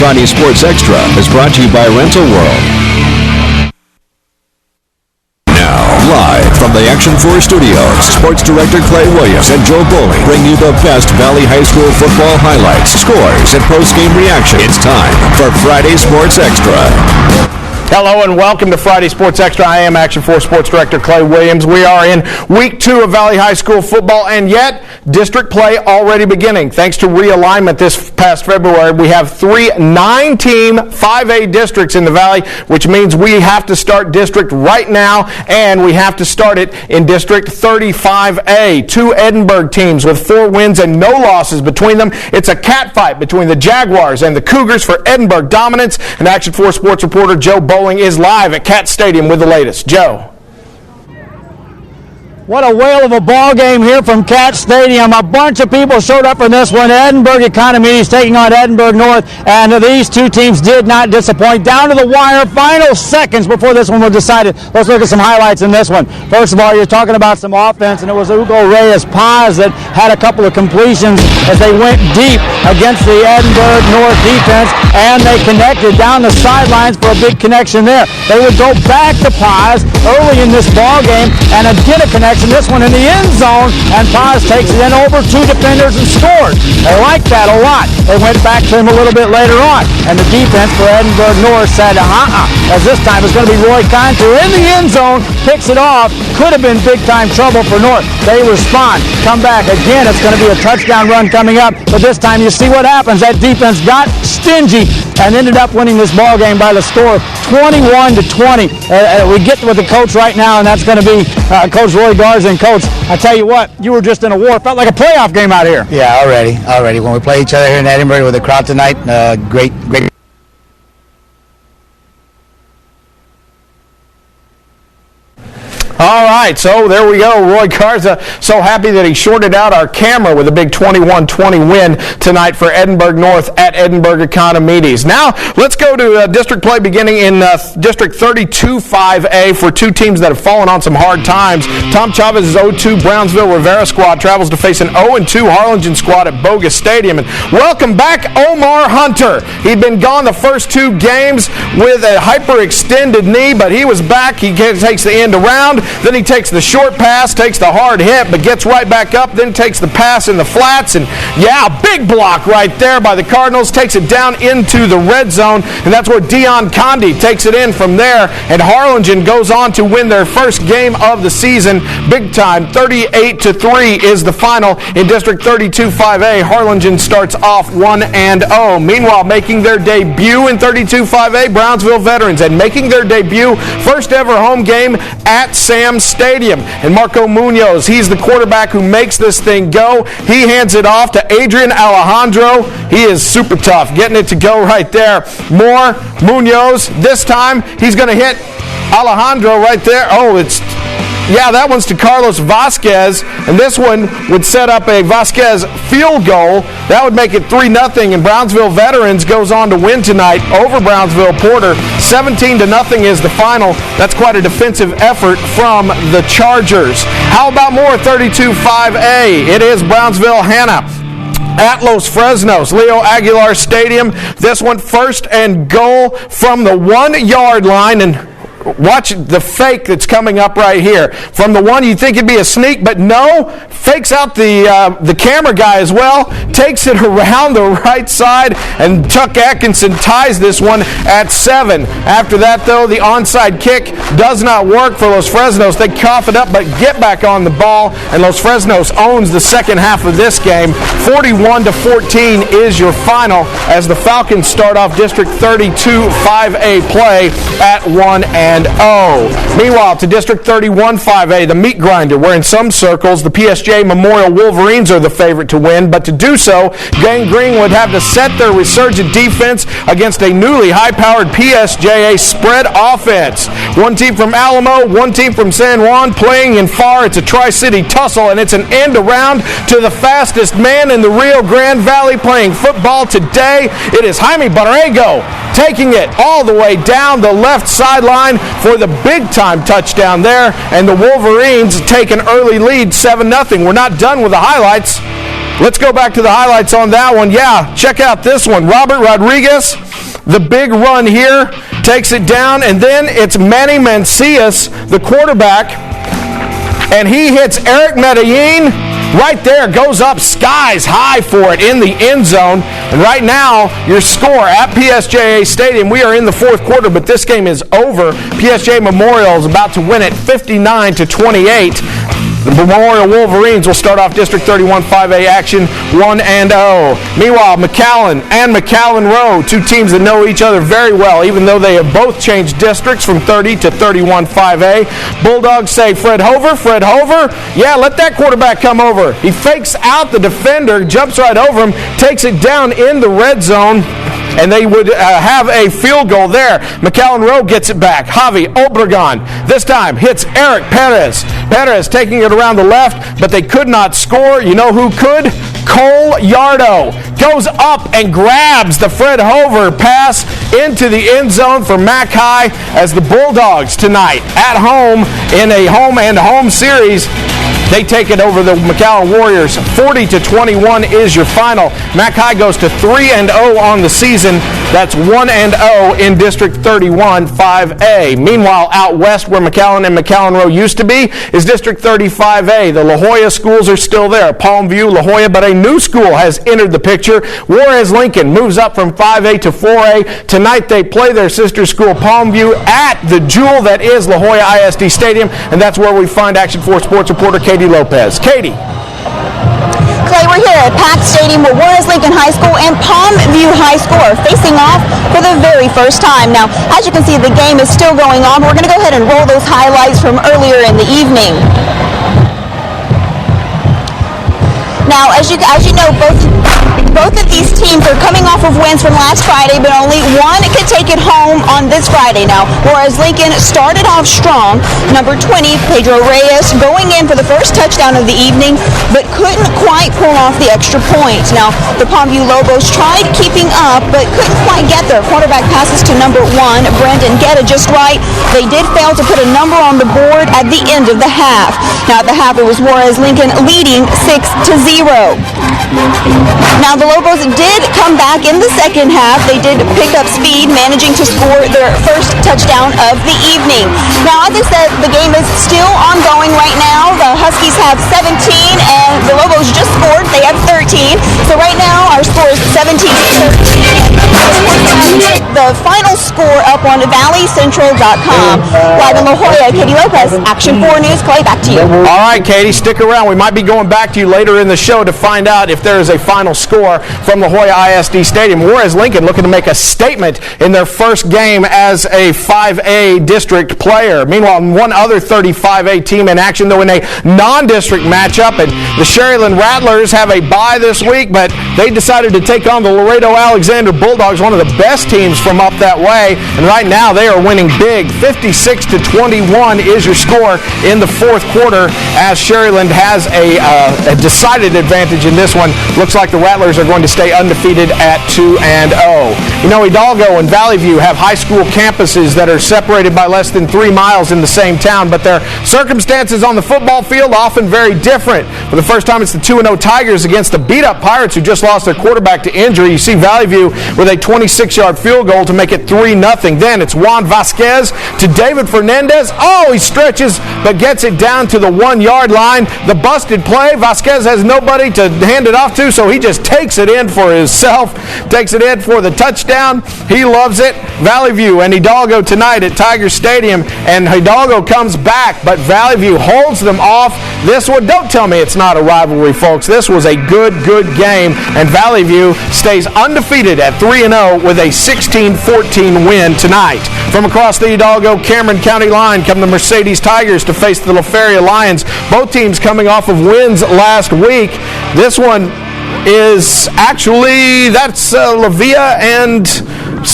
Friday Sports Extra is brought to you by Rental World. Now, live from the Action 4 Studios, Sports Director Clay Williams and Joe Bowling bring you the best Valley High School football highlights, scores, and post-game reaction. It's time for Friday Sports Extra. Hello and welcome to Friday Sports Extra. I am Action 4 Sports Director Clay Williams. We are in week 2 of Valley High School football, and yet district play already beginning. Thanks to realignment this past February, we have 3 9-team 5A districts in the Valley, which means we have to start district right now, and we have to start it in District 35A. 2 Edinburg teams with 4 wins and no losses between them. It's a catfight between the Jaguars and the Cougars for Edinburg dominance, and Action 4 Sports reporter Joe Bowling is live at Cat Stadium with the latest. Joe. What a whale of a ball game here from Cat Stadium. A bunch of people showed up for this one. Edinburg Economy is taking on Edinburg North, and these two teams did not disappoint. Down to the wire, final seconds before this one was decided. Let's look at some highlights in this one. First of all, you're talking about some offense, and it was Hugo Reyes Paz that had a couple of completions as they went deep against the Edinburg North defense, and they connected down the sidelines for a big connection there. They would go back to Paz early in this ball game and get a connection. This one in the end zone, and Paz takes it in over 2 defenders and scores. They like that a lot. They went back to him a little bit later on, and the defense for Edinburg North said, as this time it's going to be Roy Contour in the end zone, picks it off. Could have been big-time trouble for North. They respond, come back. Again, it's going to be a touchdown run coming up, but this time you see what happens. That defense got stingy and ended up winning this ball game by the score of 21-20. We get with the coach right now, and that's going to be Coach Roy Garza. And Coach, I tell you what, you were just in a war. It felt like a playoff game out here. Yeah, already. When we play each other here in Edinburg with the crowd tonight, great. All right, so there we go. Roy Garza so happy that he shorted out our camera with a big 21-20 win tonight for Edinburg North at Edinburg Economies. Now, let's go to district play beginning in District 32 5A for 2 teams that have fallen on some hard times. Tom Chavez's 0-2 Brownsville Rivera squad travels to face an 0-2 Harlingen squad at Bogus Stadium. And welcome back Omar Hunter. He'd been gone the first 2 games with a hyperextended knee, but he was back. He takes the end around. Then he takes the short pass, takes the hard hit, but gets right back up, then takes the pass in the flats, and big block right there by the Cardinals, takes it down into the red zone, and that's where Dion Condi takes it in from there, and Harlingen goes on to win their first game of the season, big time, 38-3 is the final in District 32 5A. Harlingen starts off 1-0. Meanwhile, making their debut in 32 5A, Brownsville Veterans, and making their debut, first ever home game at Sam Stadium. And Marco Munoz, he's the quarterback who makes this thing go. He hands it off to Adrian Alejandro. He is super tough, getting it to go right there. Munoz, this time he's going to hit Alejandro right there. That one's to Carlos Vasquez, and this one would set up a Vasquez field goal. That would make it 3-0, and Brownsville Veterans goes on to win tonight over Brownsville Porter. 17-0 is the final. That's quite a defensive effort from the Chargers. How about more 32 5A? It is Brownsville Hannah at Los Fresnos, Leo Aguilar Stadium. This one first and goal from the 1-yard line, and watch the fake that's coming up right here. From the one, you'd think it'd be a sneak, but no. Fakes out the camera guy as well. Takes it around the right side, and Chuck Atkinson ties this one at 7. After that, though, the onside kick does not work for Los Fresnos. They cough it up, but get back on the ball, and Los Fresnos owns the second half of this game. 41-14 is your final as the Falcons start off District 32 5A play at 1-0. Meanwhile, to District 31 5A, the meat grinder, where in some circles the PSJ Memorial Wolverines are the favorite to win, but to do so, Gang Green would have to set their resurgent defense against a newly high-powered PSJA spread offense. One team from Alamo, one team from San Juan playing in FAR. It's a Tri-City tussle, and it's an end around to the fastest man in the Rio Grande Valley playing football today. It is Jaime Barrego taking it all the way down the left sideline for the big-time touchdown there, and the Wolverines take an early lead, 7-0. We're not done with the highlights. Let's go back to the highlights on that one. Check out this one. Robert Rodriguez the big run here, takes it down, and then it's Manny Mancias, the quarterback, and he hits Eric Medellin right there, goes up skies high for it in the end zone. And right now, your score at PSJA Stadium, we are in the fourth quarter, but this game is over. PSJ Memorial is about to win it 59-28. The Memorial Wolverines will start off District 31 5A action 1-0. Meanwhile, McAllen and McAllen Rowe, two teams that know each other very well, even though they have both changed districts from 30 to 31 5A. Bulldogs say, Fred Hover, yeah, let that quarterback come over. He fakes out the defender, jumps right over him, takes it down in the red zone, and they would have a field goal there. McAllen Rowe gets it back. Javi Obregon this time hits Eric Perez. Perez taking it around the left, but they could not score. You know who could? Cole Yardo goes up and grabs the Fred Hover pass into the end zone for Mac High as the Bulldogs tonight at home in a home series. They take it over the McAllen Warriors. 40-21 is your final. Mac High goes to 3-0 on the season. That's 1-0 in District 31 5A. Meanwhile, out west where McAllen and McAllen Rowe used to be is District 35A. The La Jolla schools are still there. Palmview, La Jolla, but a new school has entered the picture. Juarez Lincoln moves up from 5A to 4A. Tonight they play their sister school, Palmview, at the jewel that is La Jolla ISD Stadium, and that's where we find Action 4 sports reporter Katie Lopez. Katie. Clay, we're here at Pack Stadium where Juarez Lincoln High School and Palmview High School are facing off for the very first time. Now, as you can see, the game is still going on. We're going to go ahead and roll those highlights from earlier in the evening. Now, as you know, both of these teams are coming off of wins from last Friday, but only one could take it home on this Friday. Now, whereas Lincoln started off strong, number 20, Pedro Reyes, going in for the first touchdown of the evening, but couldn't quite pull off the extra point. Now, the Palmview Lobos tried keeping up, but couldn't quite get there. Quarterback passes to number 1, Brandon Guetta, just right. They did fail to put a number on the board at the end of the half. Now, at the half, it was Juarez Lincoln leading 6-0. Now, the Lobos did come back in the second half. They did pick up speed, managing to score their first touchdown of the evening. Now, as I said, the game is still ongoing right now. The Huskies have 17, and the Lobos just scored. They have 13. So right now, our score is 17-13. The final score up on valleycentral.com. Live in La Jolla, Katie Lopez, Action 4 News. Clay, back to you. All right, Katie, stick around. We might be going back to you later in the show to find out if there is a final score from La Jolla ISD Stadium. Juarez Lincoln looking to make a statement in their first game as a 5A district player. Meanwhile, one other 35A team in action, though, in a non-district matchup. And the Sherryland Rattlers have a bye this week, but they decided to take on the Laredo Alexander Bulldogs, one of the best teams from up that way. And right now, they are winning big. 56-21 is your score in the fourth quarter, as Sherryland has a decided advantage in this one. Looks like the Rattlers are going to stay undefeated at 2-0. You know, Hidalgo and Valley View have high school campuses that are separated by less than 3 miles in the same town, but their circumstances on the football field often very different. For the first time, it's the 2-0 Tigers against the beat-up Pirates, who just lost their quarterback to injury. You see Valley View with a 26-yard field goal to make it 3-0. Then it's Juan Vasquez to David Fernandez. Oh, he stretches, but gets it down to the 1-yard line. The busted play. Vasquez has nobody to hand it off to, so he just takes it in for himself, takes it in for the touchdown. He loves it. Valley View and Hidalgo tonight at Tiger Stadium, and Hidalgo comes back, but Valley View holds them off. This one, don't tell me it's not a rivalry, folks. This was a good game, and Valley View stays undefeated at 3-0 with a 16-14 win tonight. From across the Hidalgo-Cameron County line come the Mercedes Tigers to face the La Feria Lions. Both teams coming off of wins last week. This one is actually, that's La Villa and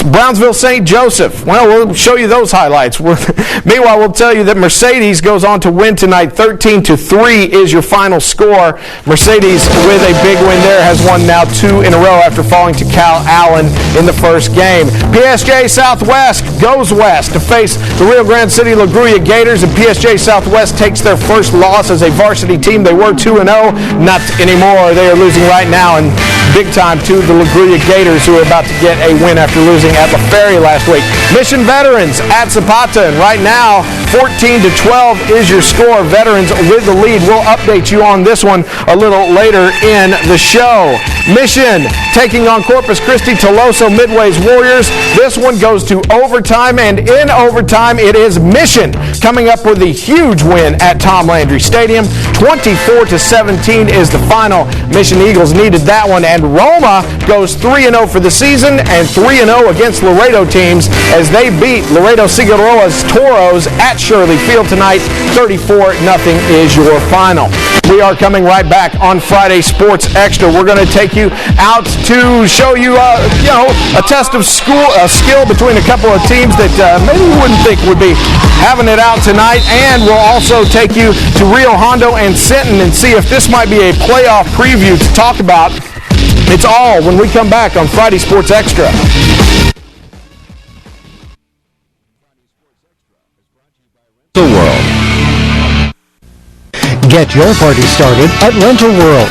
Brownsville St. Joseph. Well, we'll show you those highlights. Meanwhile, we'll tell you that Mercedes goes on to win tonight. 13-3 is your final score. Mercedes, with a big win there, has won now 2 in a row after falling to Cal Allen in the first game. PSJ Southwest goes west to face the Rio Grande City La Grulla Gators, and PSJ Southwest takes their first loss as a varsity team. They were 2-0. Not anymore. They are losing right now, and big time to the La Grulla Gators, who are about to get a win after losing losing at La Ferry last week. Mission Veterans at Zapata, and right now 14-12 is your score. Veterans with the lead. We'll update you on this one a little later in the show. Mission taking on Corpus Christi Toloso Midway's Warriors. This one goes to overtime, and in overtime it is Mission coming up with a huge win at Tom Landry Stadium. 24-17 is the final. Mission Eagles needed that one, and Roma goes 3-0 for the season and 3-0 against Laredo teams as they beat Laredo Figueroa's Toros at Shirley Field tonight. 34-0 is your final. We are coming right back on Friday Sports Extra. We're going to take you out to show you, a test of skill between a couple of teams that maybe you wouldn't think would be having it out tonight. And we'll also take you to Rio Hondo and Sinton and see if this might be a playoff preview to talk about. It's all when we come back on Friday Sports Extra. The World. Get your party started at Rental World.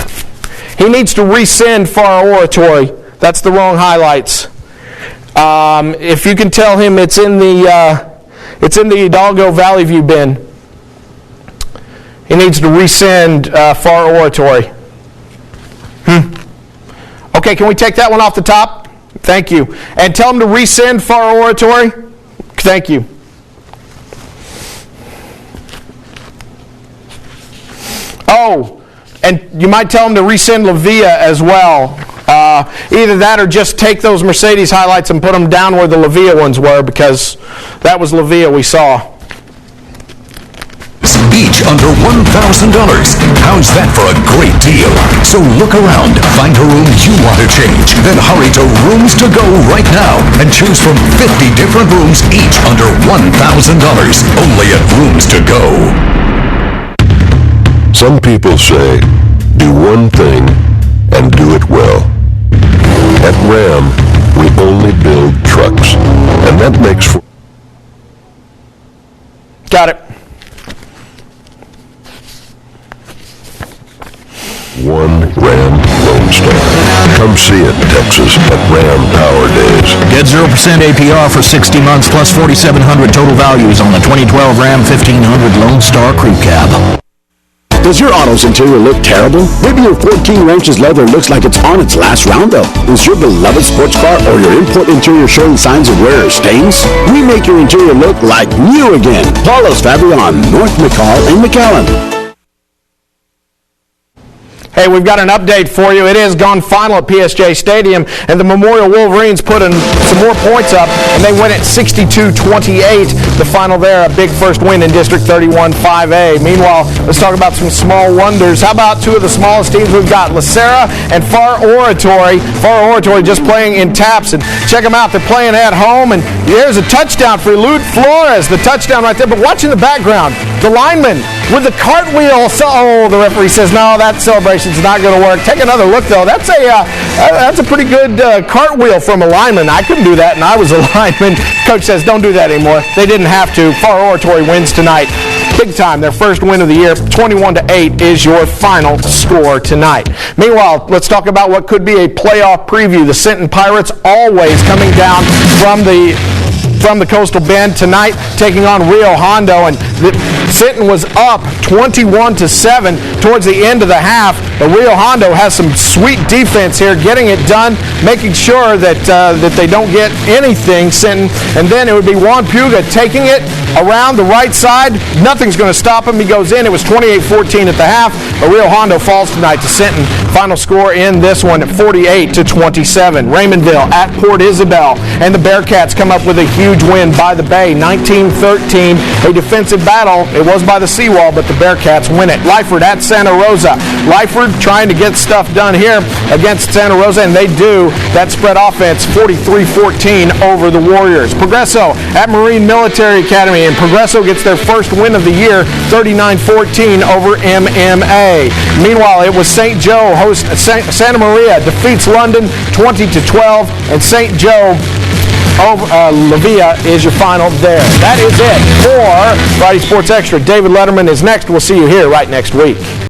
He needs to resend for our oratory. That's the wrong highlights. If you can tell him it's in the Hidalgo Valley View bin. He needs to resend for our oratory. Okay, can we take that one off the top? Thank you. And tell him to resend for our oratory. Thank you. Oh, and you might tell them to resend La Villa as well. Either that or just take those Mercedes highlights and put them down where the La Villa ones were, because that was La Villa we saw. Each under $1,000. How's that for a great deal? So look around, find a room you want to change, then hurry to Rooms to Go right now and choose from 50 different rooms, each under $1,000. Only at Rooms to Go. Some people say, do one thing and do it well. At Ram, we only build trucks, and that makes for... Got it. One Ram Lone Star. Come see it, Texas, at Ram Power Days. Get 0% APR for 60 months plus $4,700 total values on the 2012 Ram 1500 Lone Star Crew Cab. Does your auto's interior look terrible? Maybe your 14 inches leather looks like it's on its last roundup. Is your beloved sports car or your import interior showing signs of wear or stains? We make your interior look like new again. Paulo's Fabrion, North McCall and McAllen. Hey, we've got an update for you. It is gone final at PSJ Stadium, and the Memorial Wolverines put in some more points up, and they win at 62-28. The final there, a big first win in District 31 5A. Meanwhile, let's talk about some small wonders. How about two of the smallest teams we've got, Lacera and Far Oratory. Far Oratory just playing in taps, and check them out. They're playing at home, and there's a touchdown for Lute Flores, the touchdown right there. But watch in the background, the lineman with the cartwheel. The referee says, no, that celebration's not going to work. Take another look, though. That's a pretty good cartwheel from a lineman. I couldn't do that, and I was a lineman. Coach says, don't do that anymore. They didn't have to. Far Oratory wins tonight. Big time. Their first win of the year. 21-8 is your final score tonight. Meanwhile, let's talk about what could be a playoff preview. The Sinton Pirates always coming down from the Coastal Bend tonight, taking on Rio Hondo, and Sinton was up 21-7 towards the end of the half. But Rio Hondo has some sweet defense here, getting it done, making sure that they don't get anything, Sinton. And then it would be Juan Puga taking it around the right side. Nothing's going to stop him. He goes in. It was 28-14 at the half, but Rio Hondo falls tonight to Sinton. Final score in this one at 48-27. Raymondville at Port Isabel, and the Bearcats come up with a huge win by the Bay, 19-13. A defensive battle. It was by the seawall, but the Bearcats win it. Lyford at Santa Rosa. Lyford trying to get stuff done here against Santa Rosa, and they do. That spread offense, 43-14 over the Warriors. Progresso at Marine Military Academy, and Progresso gets their first win of the year, 39-14 over MMA. Meanwhile, it was St. Joe hosts Santa Maria defeats London 20-12, and St. Joe La Villa is your final there. That is it for Friday Sports Extra. David Letterman is next. We'll see you here right next week.